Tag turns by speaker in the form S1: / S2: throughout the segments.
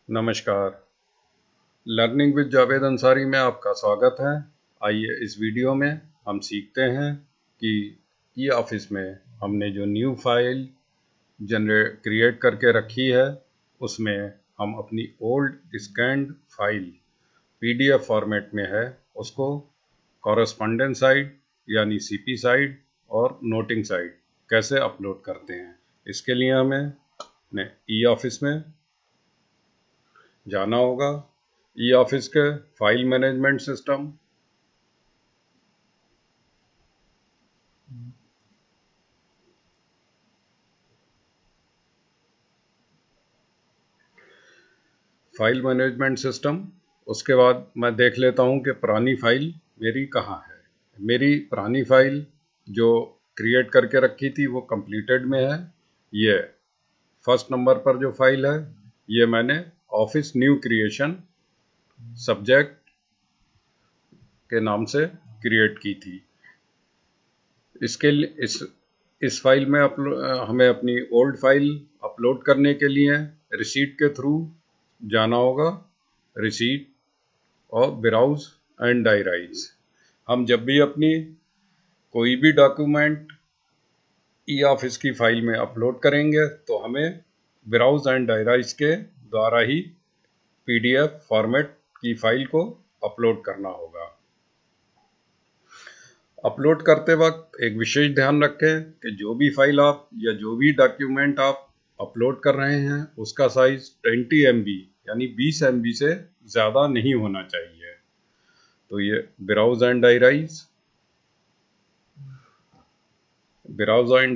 S1: नमस्कार। Learning with Javed Ansari में आपका स्वागत है। आइए इस वीडियो में हम सीखते हैं कि ई ऑफिस में हमने जो न्यू फाइल क्रिएट करके रखी है उसमें हम अपनी old scanned file PDF format में है उसको कॉरेस्पॉन्डेंट साइट यानी सीपी साइट और नोटिंग साइट कैसे अपलोड करते हैं। इसके लिए हमें अपने ई ऑफिस में जाना होगा। ई ऑफिस के file management system, file management system. उसके बाद मैं देख लेता हूं कि पुरानी फाइल मेरी कहाँ है। मेरी पुरानी फाइल जो क्रिएट करके रखी थी वो कंप्लीटेड में है। ये फर्स्ट नंबर पर जो फाइल है ये मैंने ऑफिस न्यू क्रिएशन सब्जेक्ट के नाम से क्रिएट की थी। इसके लिए इस फाइल में हमें अपनी ओल्ड फाइल अपलोड करने के लिए रिसीट के थ्रू जाना होगा। रिसीट और ब्राउज एंड डायराइज। हम जब भी अपनी कोई भी डॉक्यूमेंट ई ऑफिस की फाइल में अपलोड करेंगे तो हमें ब्राउज एंड डायराइज के द्वारा ही पीडीएफ फॉर्मेट की फाइल को अपलोड करना होगा। अपलोड करते वक्त एक विशेष ध्यान रखें कि जो भी फाइल आप या जो भी डॉक्यूमेंट आप अपलोड कर रहे हैं उसका साइज 20 MB यानी 20 MB से ज़्यादा नहीं होना चाहिए। तो ये ब्राउज एंड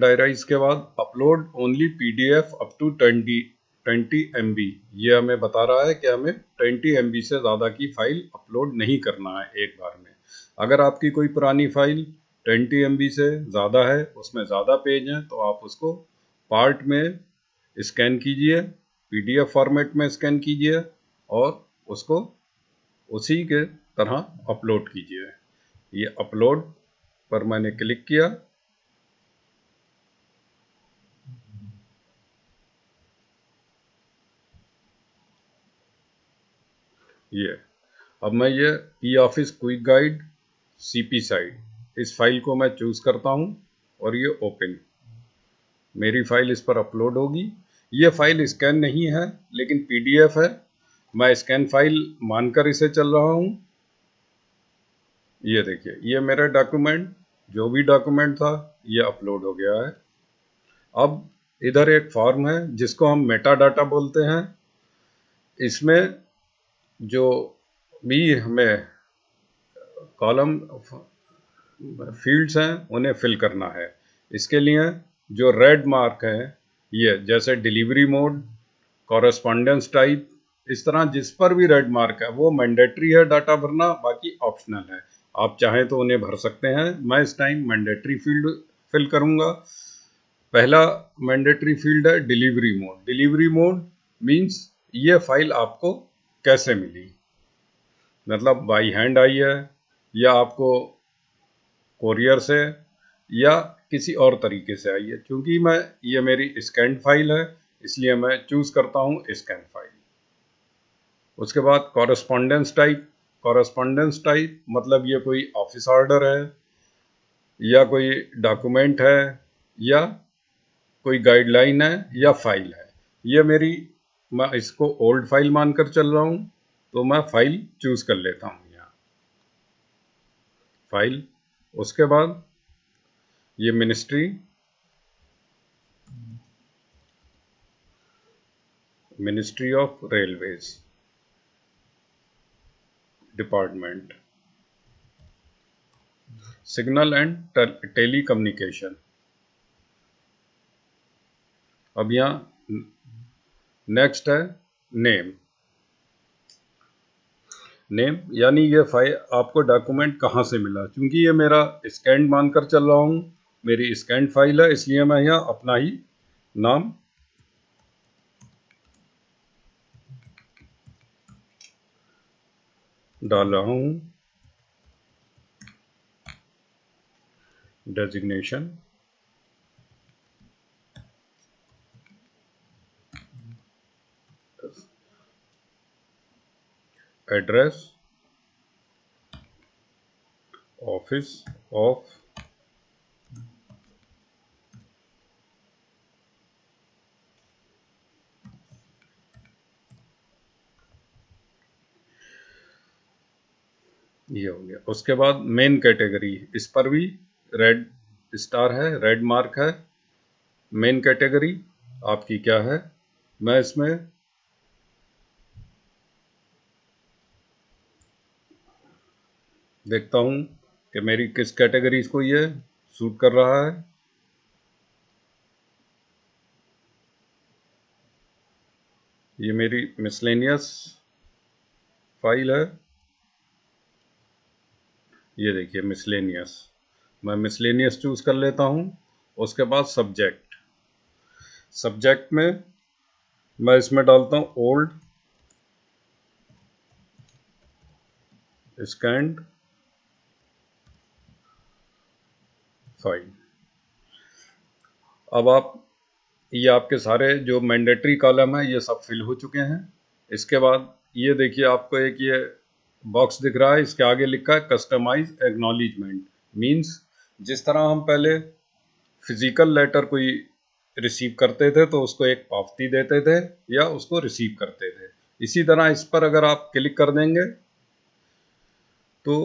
S1: डायराइज के बाद upload only PDF up to 20 MB। ये हमें बता रहा है कि हमें 20 MB से ज़्यादा की फाइल अपलोड नहीं करना है एक बार में। अगर आपकी कोई पुरानी फाइल 20 MB से ज़्यादा है, उसमें ज़्यादा पेज हैं, तो आप उसको पार्ट में स्कैन कीजिए, पीडीएफ फॉर्मेट में स्कैन कीजिए और उसको उसी के तरह अपलोड कीजिए। ये अपलोड पर मैंने क्लिक किया। ये अब मैं ये e office quick guide CP site इस फाइल को मैं चूज करता हूं और ये ओपन, मेरी फाइल इस पर अपलोड होगी। ये फाइल स्कैन नहीं है लेकिन पीडीएफ है। मैं स्कैन फाइल मानकर इसे चल रहा हूं। ये देखिए, ये मेरा डॉक्यूमेंट जो भी डॉक्यूमेंट था ये अपलोड हो गया है। अब इधर एक फॉर्म है जिसको हम मेटा डाटा बोलते हैं। इसमें जो भी हमें कॉलम फील्ड्स हैं उन्हें फिल करना है। इसके लिए जो रेड मार्क है ये जैसे डिलीवरी मोड, कॉरेस्पॉन्डेंस टाइप, इस तरह जिस पर भी रेड मार्क है वो मैंडेटरी है डाटा भरना, बाकी ऑप्शनल है। आप चाहें तो उन्हें भर सकते हैं। मैं इस टाइम मैंडेटरी फील्ड फिल करूंगा। पहला मैंडेटरी फील्ड है delivery mode. Delivery mode means ये फाइल आपको कैसे मिली, मतलब बाई हैंड आई है या आपको कोरियर से या किसी और तरीके से आई है। क्योंकि ये मेरी स्कैन फाइल है इसलिए मैं चूज करता हूं स्कैन फाइल। उसके बाद कॉरेस्पॉन्डेंस टाइप मतलब ये कोई ऑफिस ऑर्डर है या कोई डॉक्यूमेंट है या कोई गाइडलाइन है या फाइल है। मैं इसको ओल्ड फाइल मानकर चल रहा हूं तो मैं फाइल चूज कर लेता हूं यहाँ फाइल। उसके बाद ये ministry of railways department, signal and telecommunication. अब यहाँ नेक्स्ट है नेम यानी ये फाइल आपको डॉक्यूमेंट कहाँ से मिला। क्योंकि ये मेरा स्कैन मानकर चल रहा हूँ, मेरी स्कैन फाइल है, इसलिए मैं यहाँ अपना ही नाम डाल रहा हूँ। डेजिग्नेशन एड्रेस ऑफिस ऑफ ये हो गया। उसके बाद मेन कैटेगरी, इस पर भी रेड स्टार है, रेड मार्क है। मेन कैटेगरी आपकी क्या है, मैं इसमें देखता हूं कि मेरी किस कैटेगरी को ये सूट कर रहा है। ये मेरी मिसलेनियस फाइल है, ये देखिए मिसलेनियस। मैं मिसलेनियस चूज कर लेता हूं। उसके बाद सब्जेक्ट, सब्जेक्ट में मैं इसमें डालता हूं ओल्ड स्कैन्ड फाइल। अब आप ये आपके सारे जो मैंडेटरी कॉलम है ये सब फिल हो चुके हैं। इसके बाद ये देखिए आपको एक ये बॉक्स दिख रहा है, इसके आगे लिखा है कस्टमाइज एक्नॉलेजमेंट। मीन्स जिस तरह हम पहले फिजिकल लेटर कोई रिसीव करते थे तो उसको एक पावती देते थे या उसको रिसीव करते थे, इसी तरह इस पर अगर आप क्लिक कर देंगे तो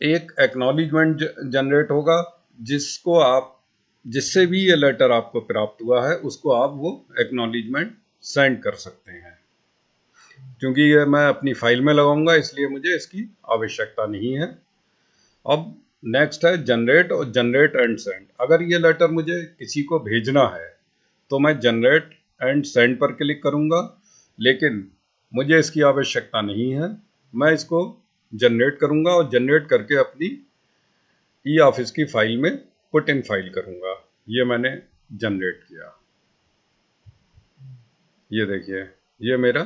S1: एक एक्नॉलेजमेंट जनरेट होगा, जिसको आप, जिससे भी ये लेटर आपको प्राप्त हुआ है उसको आप वो एक्नॉलेजमेंट सेंड कर सकते हैं। क्योंकि ये मैं अपनी फाइल में लगाऊंगा इसलिए मुझे इसकी आवश्यकता नहीं है। अब नेक्स्ट है जनरेट और जनरेट एंड सेंड। अगर ये लेटर मुझे किसी को भेजना है तो मैं जनरेट एंड सेंड पर क्लिक करूंगा, लेकिन मुझे इसकी आवश्यकता नहीं है। मैं इसको जनरेट करूंगा और जनरेट करके अपनी ई ऑफिस की फाइल में पुट इन फाइल करूंगा। ये मैंने जनरेट किया, ये देखिए ये मेरा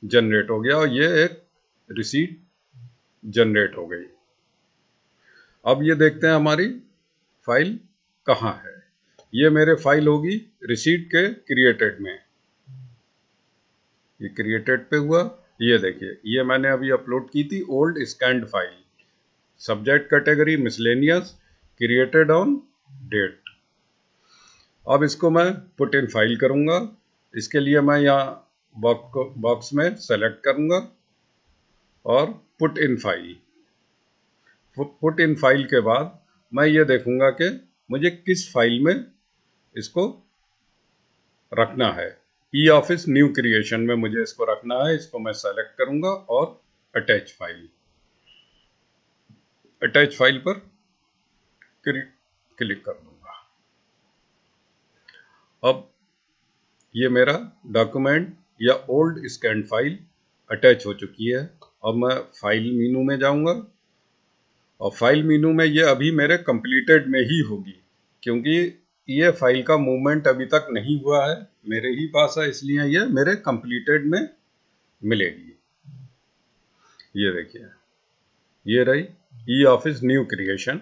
S1: जनरेट हो गया और ये एक रिसीट जनरेट हो गई। अब ये देखते हैं हमारी फाइल कहाँ है। ये मेरे फाइल होगी रिसीट के क्रिएटेड में, ये क्रिएटेड पे हुआ। ये देखिए ये मैंने अभी अपलोड की थी old scanned file, subject category miscellaneous, created on date. अब इसको मैं पुट इन फाइल करूंगा। इसके लिए मैं यहाँ बॉक्स में सेलेक्ट करूंगा और put in file. Put in file के बाद मैं ये देखूंगा कि मुझे किस फाइल में इसको रखना है। ई ऑफिस न्यू क्रिएशन में मुझे इसको रखना है। इसको मैं सेलेक्ट करूंगा और अटैच फाइल, अटैच फाइल पर क्लिक कर दूंगा। अब ये मेरा डॉक्यूमेंट या ओल्ड स्कैन फाइल अटैच हो चुकी है। अब मैं फाइल मेनू में जाऊंगा और फाइल मेनू में ये अभी मेरे कंप्लीटेड में ही होगी, क्योंकि ये फाइल का मूवमेंट अभी तक नहीं हुआ है, मेरे ही पास है, इसलिए ये मेरे कंप्लीटेड में मिलेगी। ये देखिए ये रही ई ऑफिस न्यू क्रिएशन।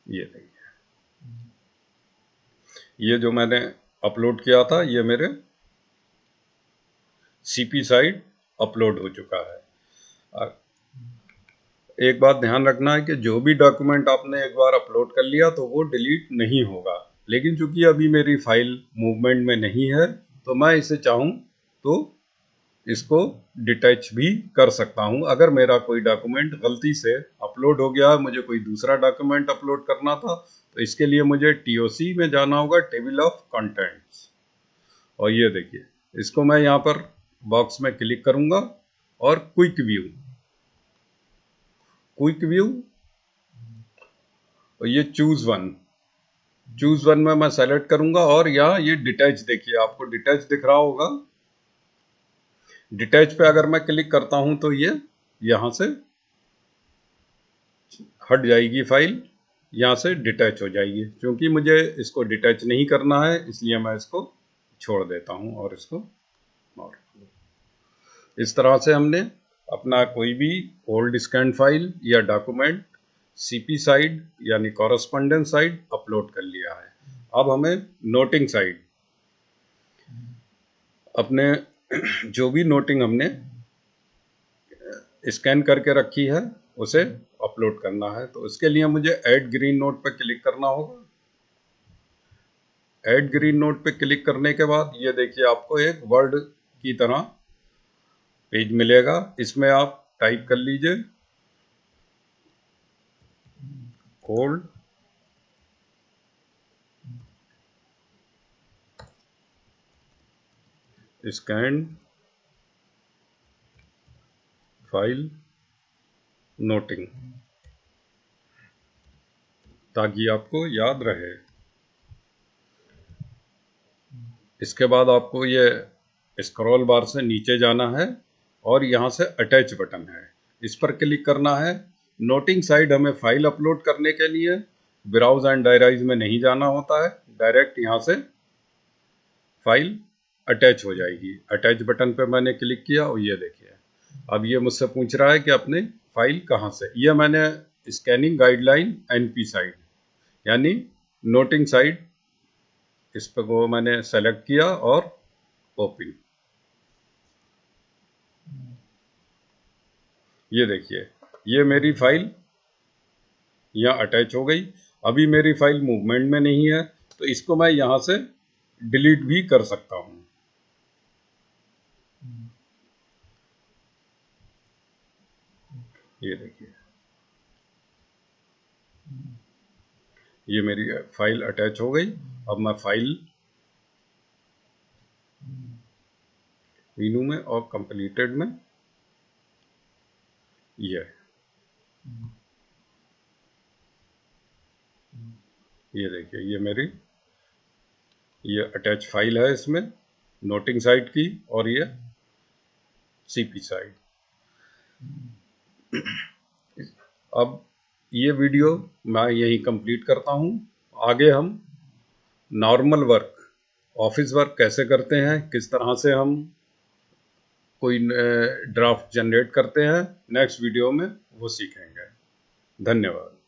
S1: ये देखिए ये जो मैंने अपलोड किया था ये मेरे सीपी साइड अपलोड हो चुका है। एक बात ध्यान रखना है कि जो भी डॉक्यूमेंट आपने एक बार अपलोड कर लिया तो वो डिलीट नहीं होगा, लेकिन चूंकि अभी मेरी फाइल मूवमेंट में नहीं है तो मैं इसे चाहूँ तो इसको डिटैच भी कर सकता हूँ। अगर मेरा कोई डॉक्यूमेंट गलती से अपलोड हो गया, मुझे कोई दूसरा डॉक्यूमेंट अपलोड करना था, तो इसके लिए मुझे टीओसी में जाना होगा, टेबल ऑफ कंटेंट्स। और ये देखिए इसको मैं यहाँ पर बॉक्स में क्लिक करूंगा और क्विक व्यू, क्विक व्यू और ये चूज वन में मैं सेलेक्ट करूंगा और यहाँ ये डिटैच, देखिए आपको डिटैच दिख रहा होगा। डिटैच पे अगर मैं क्लिक करता हूं तो ये यहां से हट जाएगी फाइल, यहां से डिटैच हो जाएगी। क्योंकि मुझे इसको डिटैच नहीं करना है इसलिए मैं इसको छोड़ देता हूं और इसको और इस तरह से हमने अपना कोई भी ओल्ड स्कैन फाइल या डॉक्यूमेंट सीपी साइड यानी कॉरेस्पॉन्डेंस साइड अपलोड कर लिया है। अब हमें नोटिंग साइड अपने जो भी नोटिंग हमने स्कैन करके रखी है उसे अपलोड करना है। तो इसके लिए मुझे ऐड ग्रीन नोट पर क्लिक करना होगा। ऐड ग्रीन नोट पे क्लिक करने के बाद ये देखिए आपको एक वर्ड की तरह पेज मिलेगा। इसमें आप टाइप कर लीजिए कोल्ड स्कैन फाइल नोटिंग, ताकि आपको याद रहे। इसके बाद आपको ये स्क्रॉल बार से नीचे जाना है और यहाँ से अटैच बटन है, इस पर क्लिक करना है। नोटिंग साइड हमें फाइल अपलोड करने के लिए ब्राउज एंड डायराइज में नहीं जाना होता है, डायरेक्ट यहाँ से फाइल अटैच हो जाएगी। अटैच बटन पे मैंने क्लिक किया और ये देखिए अब ये मुझसे पूछ रहा है कि अपने फाइल कहाँ से। ये मैंने स्कैनिंग गाइडलाइन एनपी साइड यानी नोटिंग साइड, इस पर को मैंने सेलेक्ट किया और ओपन। ये देखिए ये मेरी फाइल यहाँ अटैच हो गई। अभी मेरी फाइल मूवमेंट में नहीं है तो इसको मैं यहाँ से डिलीट भी कर सकता हूँ। ये देखिए ये मेरी फाइल अटैच हो गई। अब मैं फाइल मेनू में और कंप्लीटेड में ये देखिए ये मेरी ये अटैच फाइल है, इसमें नोटिंग साइड की और ये सीपी साइड। अब ये वीडियो मैं यही कंप्लीट करता हूँ। आगे हम नॉर्मल वर्क, ऑफिस वर्क कैसे करते हैं, किस तरह से हम कोई ड्राफ्ट जनरेट करते हैं, नेक्स्ट वीडियो में वो सीखेंगे। धन्यवाद।